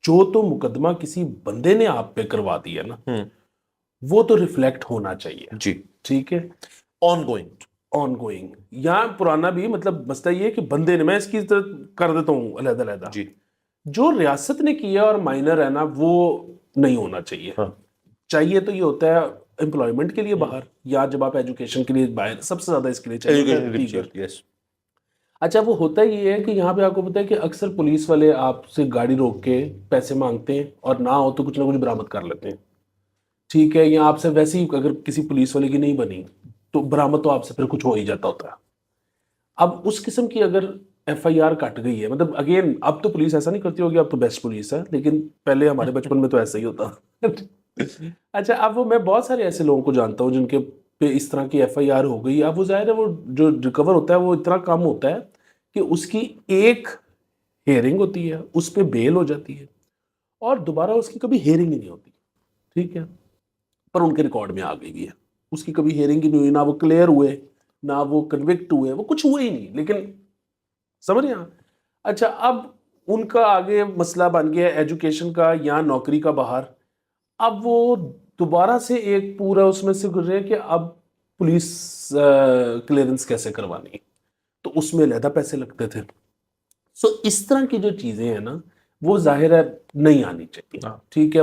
جو تو مقدمہ کسی بندے نے آپ پہ کروا دیا نا, وہ تو ریفلیکٹ ہونا چاہیے. جی ٹھیک ہے, آن گوئنگ. یا پرانا بھی, مطلب مسئلہ یہ ہے کہ بندے نے, میں اس کی طرح کر دیتا ہوں علیحدہ علیحدہ, جی جو ریاست نے کیا اور مائنر ہے نا وہ نہیں ہونا چاہیے. چاہیے تو یہ ہوتا ہے امپلائمنٹ کے لیے باہر, یا جب آپ ایجوکیشن کے لیے باہر, سب سے زیادہ اس کے لیے چاہیے. اچھا وہ ہوتا یہ ہے کہ یہاں پہ آپ کو پتا ہے کہ اکثر پولیس والے آپ سے گاڑی روک کے پیسے مانگتے ہیں, اور نہ ہو تو کچھ نہ کچھ برآمد کر لیتے ہیں. ٹھیک ہے, یا آپ سے ویسے ہی اگر کسی پولیس والے کی نہیں بنی تو برآمد تو آپ سے پھر کچھ ہو ہی جاتا ہوتا ہے. اب اس قسم کی اگر ایف آئی آر کٹ گئی ہے, مطلب اگین اب تو پولیس ایسا نہیں کرتی ہوگی, اب تو بیسٹ پولیس ہے, لیکن پہلے ہمارے بچپن میں تو ایسا ہی ہوتا. اچھا اب میں بہت سارے ایسے لوگوں کو جانتا ہوں جن کے پہ اس طرح کی ایف آئی آر ہو گئی. اب وہ ظاہر ہے وہ جو ریکور ہوتا ہے وہ اتنا کم ہوتا ہے کہ اس کی ایک ہیئرنگ ہوتی ہے, اس پہ بیل ہو جاتی ہے, اور دوبارہ اس کی کبھی ہیئرنگ ہی نہیں ہوتی. ٹھیک ہے, پر ان کے ریکارڈ میں آ گئی ہے اس کی کبھی ہیئرنگ ہی نہیں ہوئی, نہ وہ کلیئر ہوئے نہ وہ کنوکٹ ہوئے, وہ کچھ ہوئے ہی نہیں. لیکن سمجھ رہے ہیں. اچھا اب ان کا آگے مسئلہ بن گیا ایجوکیشن کا یا نوکری کا باہر. اب وہ دوبارہ سے ایک پورا اس میں سے گزرے کہ اب پولیس کلیئرنس کیسے کروانی, تو اس میں علیحدہ پیسے لگتے تھے. سو اس طرح کی جو چیزیں ہیں نا وہ ظاہر ہے نہیں آنی چاہیے. ٹھیک ہے,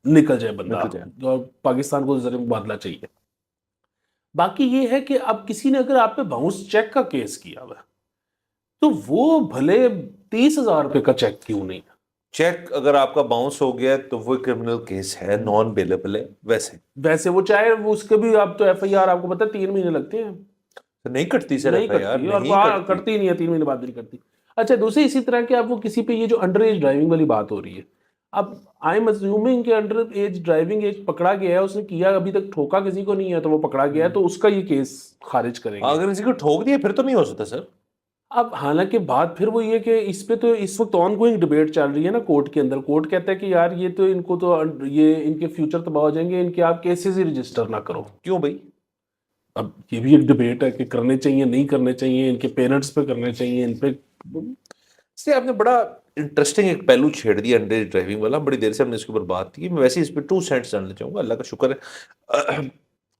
نکل جائے بندہ, اور پاکستان کو زر مبادلہ چاہیے. باقی یہ ہے کہ اب کسی نے اگر آپ پہ باؤنس چیک کا کیس کیا ہوا تو وہ بھلے 30,000 روپے کا چیک کیوں نہیں ہے. چیک اگر آپ کا باؤنس ہو گیا تو وہ کرمنل کیس ہے, نان بیلیبل ہے. ویسے وہ چاہے وہ اس کے بھی اب تو ایف آئی آر آپ کو پتا 3 مہینے لگتے ہیں, نہیں کٹتی سر نہیں کرتی, اور کرتی نہیں ہے 3 مہینے بعد نہیں کرتی. اچھا دوسری اسی طرح کہ اب وہ کسی پہ یہ جو انڈر ایج ڈرائیونگ والی بات ہو رہی ہے, اب آئی ایم اسیومنگ کہ انڈر ایج ڈرائیونگ ایج پکڑا گیا ہے, اس نے کیا ابھی تک ٹھوکا کسی کو نہیں ہے, تو وہ پکڑا گیا ہے, تو اس کا یہ کیس خارج کریں گے. اگر کسی کو ٹھوک دیا پھر تو نہیں ہو سکتا سر. اب حالانکہ بات پھر وہ یہ کہ اس پہ تو اس وقت آن گوئنگ ڈیبیٹ چل رہی ہے نا کورٹ کے اندر. کورٹ کہتا ہے کہ یار یہ تو ان کو تو یہ ان کے فیوچر تباہ ہو جائیں گے, ان کے آپ کیسز ہی رجسٹر نہ کرو. کیوں بھائی؟ اب یہ بھی ایک ڈیبیٹ ہے کہ کرنے چاہیے نہیں کرنے چاہیے, ان کے پیرنٹس پہ کرنے چاہیے, ان پہ. سے آپ نے بڑا انٹرسٹنگ ایک پہلو چھیڑ دیا انڈر ایج ڈرائیونگ والا. بڑی دیر سے ہم نے اس کے اوپر بات کی, میں ویسے اس پہ 2 سینٹس جاننا چاہوں گا. اللہ کا شکر ہے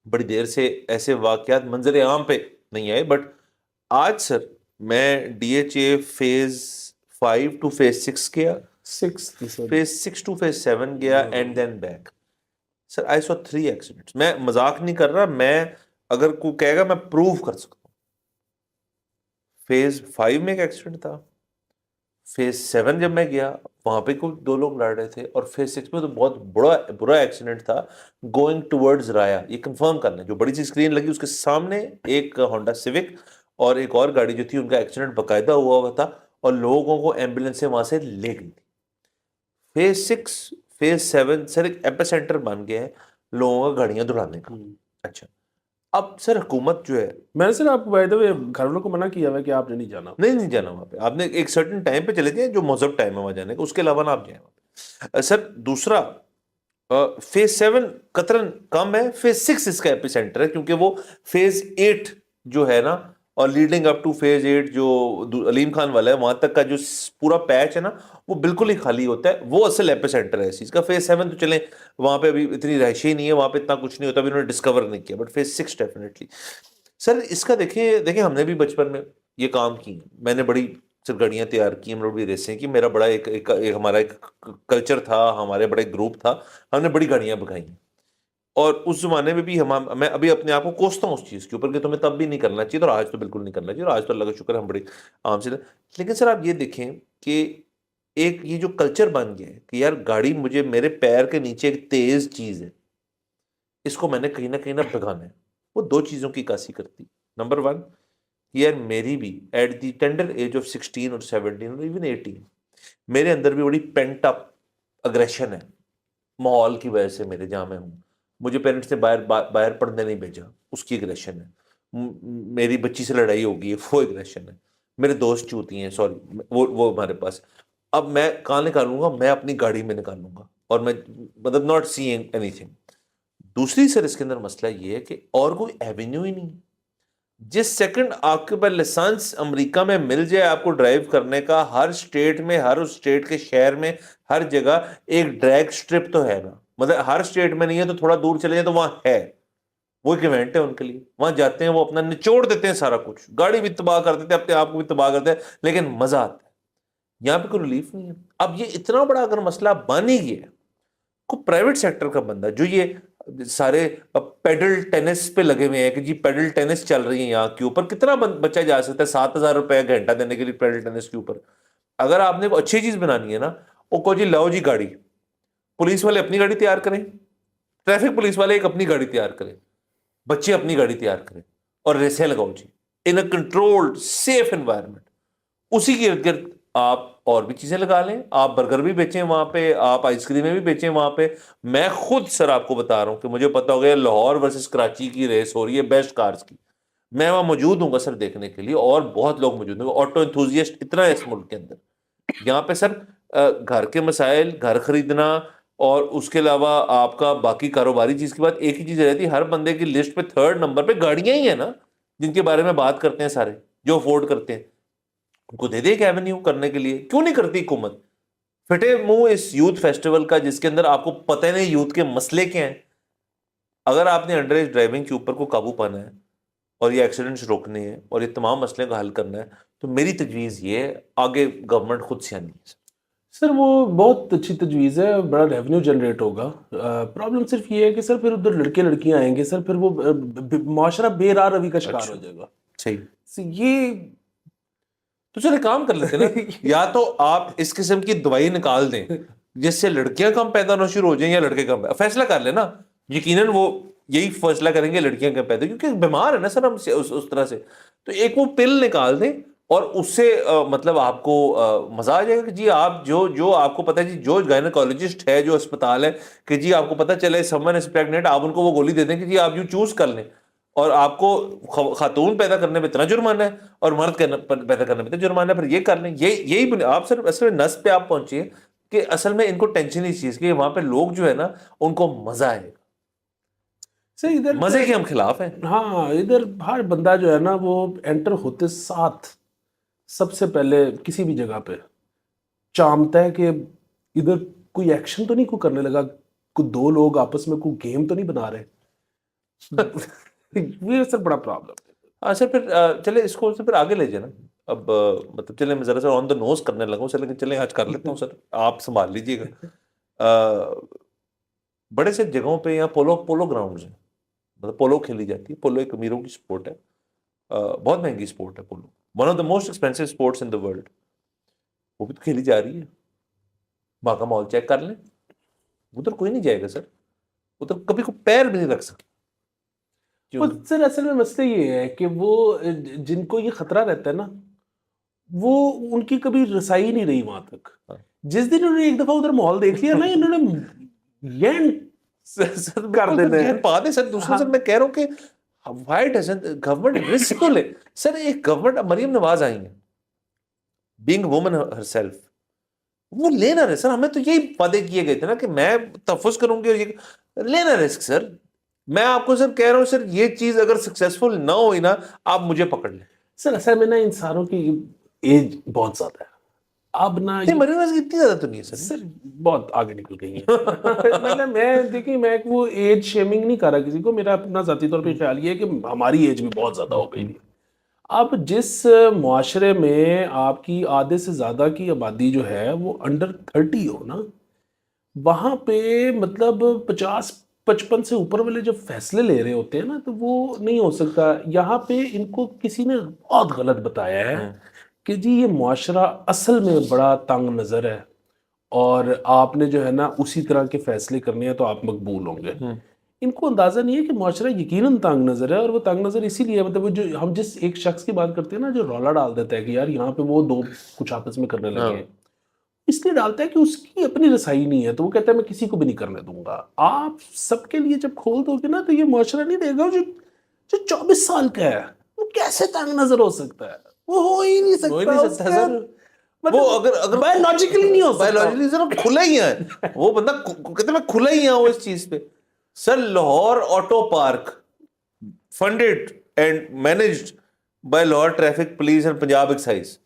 بڑی دیر سے ایسے واقعات منظر عام پہ نہیں آئے, بٹ آج سر میں DHA phase 5 to phase 6 گیا, فیز 6 ٹو فیز 7 گیا, and then back. Sir I saw 3 accidents. میں مذاق نہیں کر رہا, میں اگر کوئی کہے گا میں پروو کر سکتا ہوں. فیز 5 میں ایک ایکسیڈنٹ تھا, فیز 7 جب میں گیا وہاں پہ کوئی 2 لوگ لڑ رہے تھے, اور فیز 6 میں تو بہت برا ایکسیڈنٹ تھا گوئنگ ٹورڈز رایا. یہ کنفرم کرنا ہے, جو بڑی سی اسکرین لگی اس کے سامنے ایک ہونڈا سیوک اور ایک اور گاڑی جو تھی, ان کا ایکسیڈنٹ باقاعدہ ہوا تھا, اور لوگوں کو ایمبولینس سے وہاں سے لے گئی تھی. فیز 6 فیز 7 سر ایک ایپی سینٹر بن گیا ہے لوگوں کا گاڑیاں دھڑانے کا. اچھا اب سر حکومت جو ہے, میں نے سر آپ کو گھر والوں کو منع کیا ہوا کہ آپ نے نہیں جانا. نہیں جانا وہاں پہ. آپ نے ایک سرٹن ٹائم پہ چلے جائیں جو مہذب ٹائم ہے وہاں جانے کا, اس کے علاوہ نہ آپ جائیں وہاں پہ. سر دوسرا فیز 7 قطراً کم ہے, فیز 6 اس کا ایپی سینٹر ہے, کیونکہ وہ فیز 8 جو ہے نا, اور لیڈنگ اپ ٹو فیز 8 جو علیم خان والا ہے وہاں تک کا جو پورا پیچ ہے نا وہ بالکل ہی خالی ہوتا ہے, وہ اصل ایپی سینٹر ہے اس چیز کا. فیز 7 تو چلیں وہاں پہ ابھی اتنی رہائشی نہیں ہے, وہاں پہ اتنا کچھ نہیں ہوتا, ابھی انہوں نے ڈسکور نہیں کیا, بٹ فیز 6 ڈیفینیٹلی. سر اس کا دیکھیں ہم نے بھی بچپن میں یہ کام کی, میں نے بڑی سر گاڑیاں تیار کی, ہم نے بڑی ریسیں کی, میرا بڑا ایک ہمارا ایک کلچر تھا, ہمارے بڑے گروپ تھا, ہم نے بڑی گاڑیاں بگائی. اور اس زمانے میں بھی میں ابھی اپنے آپ کو کوستا ہوں اس چیز کے اوپر کہ تمہیں تب بھی نہیں کرنا چاہیے, اور آج تو بالکل نہیں کرنا چاہیے, اور آج تو اللہ کا شکر ہم بڑی عام سے. لیکن سر آپ یہ دیکھیں کہ ایک یہ جو کلچر بن گیا ہے کہ یار گاڑی مجھے میرے پیر کے نیچے ایک تیز چیز ہے, اس کو میں نے کہیں نہ بھگانا ہے. وہ 2 چیزوں کی عکاسی کرتی. نمبر 1, یار میری بھی at the tender age of 16 اور 17 اور ایون 18 میرے اندر بھی بڑی پینٹ اپ اگریشن ہے ماحول کی وجہ سے. میرے جہاں میں ہوں, مجھے پیرنٹس نے باہر پڑھنے نہیں بھیجا, اس کی اگریشن ہے. میری بچی سے لڑائی ہوگی وہ ایگریشن ہے, میرے دوست چوتی ہیں سوری وہ ہمارے پاس, اب میں کہاں نکالوں گا, میں اپنی گاڑی میں نکالوں گا, اور میں مطلب ناٹ سیئنگ اینی تھنگ. دوسری سر اس کے اندر مسئلہ یہ ہے کہ اور کوئی ایونیو ہی نہیں. جس سیکنڈ آپ کے پاس لائسنس امریکہ میں مل جائے آپ کو ڈرائیو کرنے کا, ہر اسٹیٹ میں, ہر اس اسٹیٹ کے شہر میں, ہر جگہ ایک ڈریگ اسٹرپ تو ہے نا, مطلب ہر اسٹیٹ میں نہیں ہے تو تھوڑا دور چلے جائیں تو وہاں ہے, وہ ایک ایونٹ ہے ان کے لیے, وہاں جاتے ہیں وہ اپنا نچوڑ دیتے ہیں سارا کچھ, گاڑی بھی تباہ کر دیتے ہیں, اپنے آپ کو بھی تباہ کرتے ہیں, لیکن مزہ آتا ہے. یہاں پہ کوئی ریلیف نہیں ہے. اب یہ اتنا بڑا اگر مسئلہ بن ہی گیا, کوئی پرائیویٹ سیکٹر کا بندہ جو یہ سارے پیڈل ٹینس پہ لگے ہوئے ہیں کہ جی پیڈل ٹینس چل رہی ہے یہاں کے اوپر, کتنا بچہ جا سکتا ہے 7,000 روپے گھنٹہ دینے کے لیے پیڈل ٹینس کے اوپر. اگر آپ نے اچھی چیز بنانی ہے نا, وہ کو جی لاؤ جی گاڑی, پولیس والے اپنی گاڑی تیار کریں, ٹریفک پولیس والے ایک اپنی گاڑی تیار کریں, بچے اپنی گاڑی تیار کریں, اور ریسیں لگاؤ جی ان اے کنٹرولڈ سیف انوائرمنٹ. اسی کے ارد گرد آپ اور بھی چیزیں لگا لیں, آپ برگر بھی بیچیں وہاں پہ, آپ آئس کریمیں بھی بیچیں وہاں پہ. میں خود سر آپ کو بتا رہا ہوں کہ مجھے پتا ہو گیا لاہور ورسز کراچی کی ریس ہو رہی ہے بیسٹ کارز کی, میں وہاں موجود ہوں گا سر دیکھنے کے لیے, اور بہت لوگ موجود ہوں گے, آٹو انتھوزیسٹ اتنا ہے اس ملک کے اندر. یہاں پہ سر گھر کے مسائل, گھر خریدنا, اور اس کے علاوہ آپ کا باقی کاروباری چیز کے بعد ایک ہی چیز رہتی ہے, ہر بندے کی لسٹ پہ 3rd نمبر پہ گاڑیاں ہی ہیں نا, جن کے بارے میں بات کرتے ہیں سارے, جو افورڈ کرتے ہیں. ان کو دے دے ایک ایونیو کرنے کے لیے, کیوں نہیں کرتی حکومت؟ پھٹے منہ اس یوتھ فیسٹیول کا جس کے اندر آپ کو پتہ نہیں یوتھ کے مسئلے کیا ہیں. اگر آپ نے انڈر ایج ڈرائیونگ کے اوپر کو قابو پانا ہے, اور یہ ایکسیڈنٹس روکنے ہیں, اور یہ تمام مسئلے کا حل کرنا ہے, تو میری تجویز یہ ہے آگے گورنمنٹ خود سے آنی ہے. سر وہ بہت اچھی تجویز ہے, بڑا ریونیو جنریٹ ہوگا. پرابلم صرف یہ ہے کہ سر پھر ادھر لڑکے لڑکیاں آئیں گے سر, پھر وہ معاشرہ بے راہ روی کا شکار ہو جائے گا. صحیح. یہ تو چلے کام کر لیتے نا, یا تو آپ اس قسم کی دوائی نکال دیں جس سے لڑکیاں کم پیدا ہونا شروع ہو جائیں یا لڑکے کم, فیصلہ کر لیں نا. یقیناً وہ یہی فیصلہ کریں گے لڑکیاں کم پیدا, کیونکہ بیمار ہے نا سر ہم اس طرح سے. تو ایک وہ پل نکال دیں, اور اس سے مطلب آپ کو مزہ آ جائے گا کہ جی آپ جو آپ کو پتا ہے, جی جو گائنیکولوجسٹ ہے, جو اسپتال ہے, کہ جی آپ کو پتا چلے سمن از پریگننٹ, آپ ان کو وہ گولی دے دیں کہ جی آپ یوں چوز کر لیں, اور آپ کو خاتون پیدا کرنے پہ اتنا جرمانہ ہے, اور مرد پیدا کرنے پہ اتنا جرمانہ ہے, پھر یہ کر لیں. یہی آپ صرف اصل میں نس پہ آپ پہنچیے کہ اصل میں ان کو ٹینشن اس چیز کی, وہاں پہ لوگ جو ہے نا ان کو مزہ آئے گا. سر ادھر مزے کے ہم خلاف ہیں. ہاں, ادھر ہر بندہ جو ہے نا وہ انٹر ہوتے ساتھ سب سے پہلے کسی بھی جگہ پہ چاہتا ہے کہ ادھر کوئی ایکشن تو نہیں کوئی کرنے لگا, کوئی دو لوگ آپس میں کوئی گیم تو نہیں بنا رہے. یہ سر بڑا پرابلم ہے. ہاں سر, پھر چلے اس کو پھر آگے لے جائے نا. اب مطلب چلے میں ذرا سا آن دا نوز کرنے لگا ہوں سر, لیکن چلیں آج کر لیتا ہوں سر, آپ سنبھال لیجیے گا. بڑے سے جگہوں پہ یہاں پولو گراؤنڈز ہیں, مطلب پولو کھیلی جاتی ہے. پولو ایک امیروں کی سپورٹ ہے, بہت مہنگی سپورٹ ہے polo, one of the most expensive sports in the world. وہ بھی تو کھیلی جا رہی ہے. وہاں کا ماحول چیک کر لیں, ادھر کوئی نہیں جائے گا سر, ادھر کبھی کوئی پیر بھی نہیں رکھ سکتا. سر اصل میں مسئلہ یہ ہے کہ وہ جن کو یہ خطرہ رہتا ہے نا, وہ ان کی کبھی رسائی نہیں رہی وہاں تک. جس دن انہوں نے ایک دفعہ ادھر ماحول دیکھ لیا نا, انہوں نے کر دینا بات ہے سر. دوسرا سر میں کہہ رہا ہوں کہ why doesn't گورنمنٹ رسک تو لے. سر ایک گورنمنٹ, مریم نواز آئی ہیں, being a woman herself, وہ لینا رہے سر. ہمیں تو یہی وعدے کیے گئے تھے نا کہ میں تحفظ کروں گی, اور یہ لینا رسک. سر میں آپ کو سر کہہ رہا ہوں سر, یہ چیز اگر سکسیسفل نہ ہوئی نا, آپ مجھے پکڑ لیں. سر اصل میں نا ان ساروں کی ایج بہت زیادہ ہے اب نا. مریم نواز کی اتنی زیادہ تو نہیں ہے سر, بہت آگے نکل گئی ہیں. مطلب میں دیکھیں, میں وہ ایج شیمنگ نہیں کر رہا کسی کو, میرا اپنا ذاتی طور پہ خیال یہ ہے کہ ہماری ایج بھی بہت زیادہ ہو گئی ہے. اب جس معاشرے میں آپ کی آدھے سے زیادہ کی آبادی جو ہے وہ انڈر 30 ہو نا, وہاں پہ مطلب 50-55 سے اوپر والے جب فیصلے لے رہے ہوتے ہیں نا, تو وہ نہیں ہو سکتا. یہاں پہ ان کو کسی نے بہت غلط بتایا ہے کہ جی یہ معاشرہ اصل میں بڑا تنگ نظر ہے, اور آپ نے جو ہے نا اسی طرح کے فیصلے کرنے ہیں تو آپ مقبول ہوں گے. ان کو اندازہ نہیں ہے کہ معاشرہ یقیناً تنگ نظر ہے, اور وہ تنگ نظر اسی لیے مطلب جو ہم جس ایک شخص کی بات کرتے ہیں نا, جو رولا ڈال دیتا ہے کہ یار یہاں پہ وہ دو کچھ آپس میں کرنے لگے ہیں, اس لیے ڈالتا ہے کہ اس کی اپنی رسائی نہیں ہے, تو وہ کہتا ہے میں کسی کو بھی نہیں کرنے دوں گا. آپ سب کے لیے جب کھول دو گے نا, تو یہ معاشرہ نہیں دے گا جو جو 24 سال کا ہے وہ کیسے تنگ نظر ہو سکتا ہے؟ وہ ہو ہی نہیں سکتا. ہو ہی نہیں سکتا سر. وہ اگر بایولوجیکلی نہیں ہو سکتا. بایولوجیکلی سر کھلا ہی ہے وہ بندہ, کہتے میں کھلا ہی ہوں اس چیز پہ. Sir Lahore auto park funded and managed by Lahore traffic police and Punjab excise,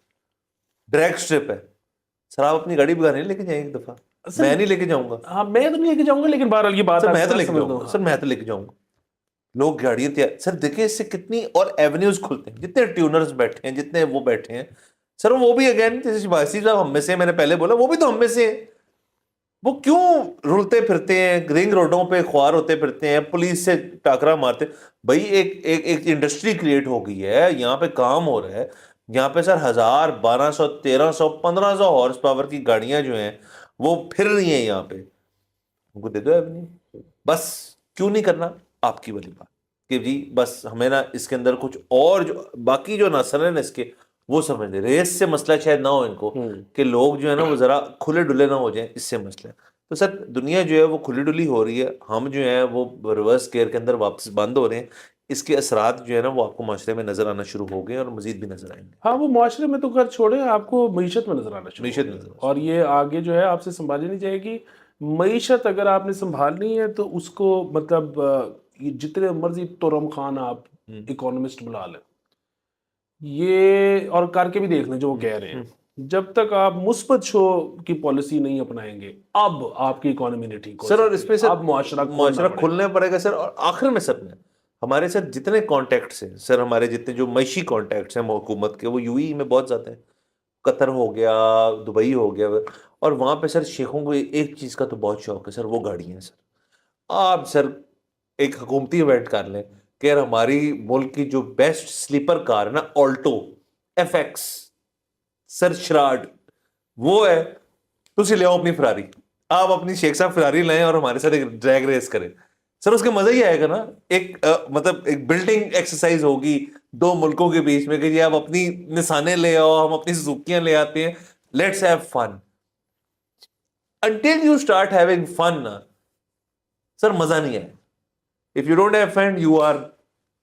direct strip ہے. سر آپ اپنی گاڑی بگانے لے کے جائیں ایک دفعہ, میں نہیں لے کے جاؤں گا. ہاں میں تو نہیں لے کے جاؤں گا, لیکن بہرحال یہ بات سر میں تو لے کے جاؤں گا, سر میں تو لے کے جاؤں گا. لوگ گاڑیاں تیار, سر دیکھیں اس سے کتنی اور ایونیوز کھلتے ہیں, جتنے ٹیونرز بیٹھے ہیں, جتنے وہ بیٹھے ہیں سر, وہ بھی اگین شباسی صاحب ہم میں سے, میں نے پہلے بولا وہ بھی تو ہم میں سے ہیں. وہ کیوں رلتے پھرتے ہیں رنگ روڈوں پہ, خوار ہوتے پھرتے ہیں, پولیس سے ٹاکرا مارتے. بھائی ایک انڈسٹری کریٹ ہو گئی ہے, یہاں پہ کام ہو رہا ہے, یہاں پہ سر 1000 1200 1300 1500 ہارس پاور کی گاڑیاں جو ہیں وہ پھر رہی ہیں یہاں پہ. ان کو دے دو ایونیو. بس کیوں نہیں کرنا, آپ کی والی بات کہ جی بس ہمیں نا اس کے اندر کچھ اور جو باقی جو نسل ہے نا اس کے وہ سمجھ لیں. ریس سے مسئلہ شاید نہ ہو ان کو کہ لوگ جو ہے نا وہ ذرا کھلے ڈلے نہ ہو جائیں, اس سے مسئلہ ہے. تو سر دنیا جو ہے وہ کھلی ڈلی ہو رہی ہے, ہم جو ہیں وہ ریورس گیئر کے اندر واپس بند ہو رہے ہیں. اس کے اثرات جو ہے نا وہ آپ کو معاشرے میں نظر آنا شروع ہو گئے اور مزید بھی نظر آئیں گے. ہاں وہ معاشرے میں تو خیر چھوڑیں, آپ کو معیشت میں نظر آنا شروع معیشت نظر آنا, اور یہ آگے جو ہے آپ سے سنبھالی نہیں جائے گی. معیشت اگر آپ نے سنبھالنی ہے تو اس کو مطلب یہ جتنے مرضی تورم خان آپ اکانومسٹ بلا لیں, یہ اور کر کے بھی دیکھ لیں جو وہ کہہ رہے ہیں, جب تک آپ مثبت شو کی پالیسی نہیں اپنائیں گے اب آپ کی اکانومی نہیں ٹھیک ہو سر. اور اس پہ سر اب معاشرہ کھلنا پڑے گا سر. اور آخر میں سر میں ہمارے سر جتنے کانٹیکٹس ہیں سر, ہمارے جتنے جو معاشی کانٹیکٹس ہیں حکومت کے, وہ یو ای میں بہت زیادہ ہیں. قطر ہو گیا, دبئی ہو گیا, اور وہاں پہ سر شیخوں کو ایک چیز کا تو بہت شوق ہے سر, وہ گاڑیاں ہیں سر. آپ سر ایک حکومتی ایونٹ کر لیں کہ یار ہماری ملک کی جو بیسٹ سلیپر کار ہے نا آلٹو ایف ایکس سر شراڈ وہ ہے, تو اسے لے آؤ اپنی فراری, آپ اپنی شیخ صاحب فراری لیں اور ہمارے ساتھ ایک ڈریگ ریس کریں. سر اس کا مزہ ہی آئے گا نا, ایک مطلب ایک بلڈنگ ایکسرسائز ہوگی دو ملکوں کے بیچ میں کہ جی آپ اپنی نسانے لے آؤ, ہم اپنی سزوکیاں لے آتے ہیں, let's have fun. until you start having fun نا سر مزہ نہیں ہے. if you don't have fun you are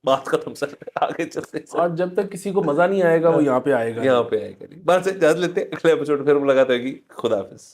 بات ختم سر, آگے چلتے ہیں. اور جب تک کسی کو مزہ نہیں آئے گا وہ یہاں پہ آئے گا, یہاں پہ آئے گا نہیں. بات سے اجازت لیتے ہیں, اگلے ایپیسوڈ پھر ملاقات ہوگی. خدا حافظ.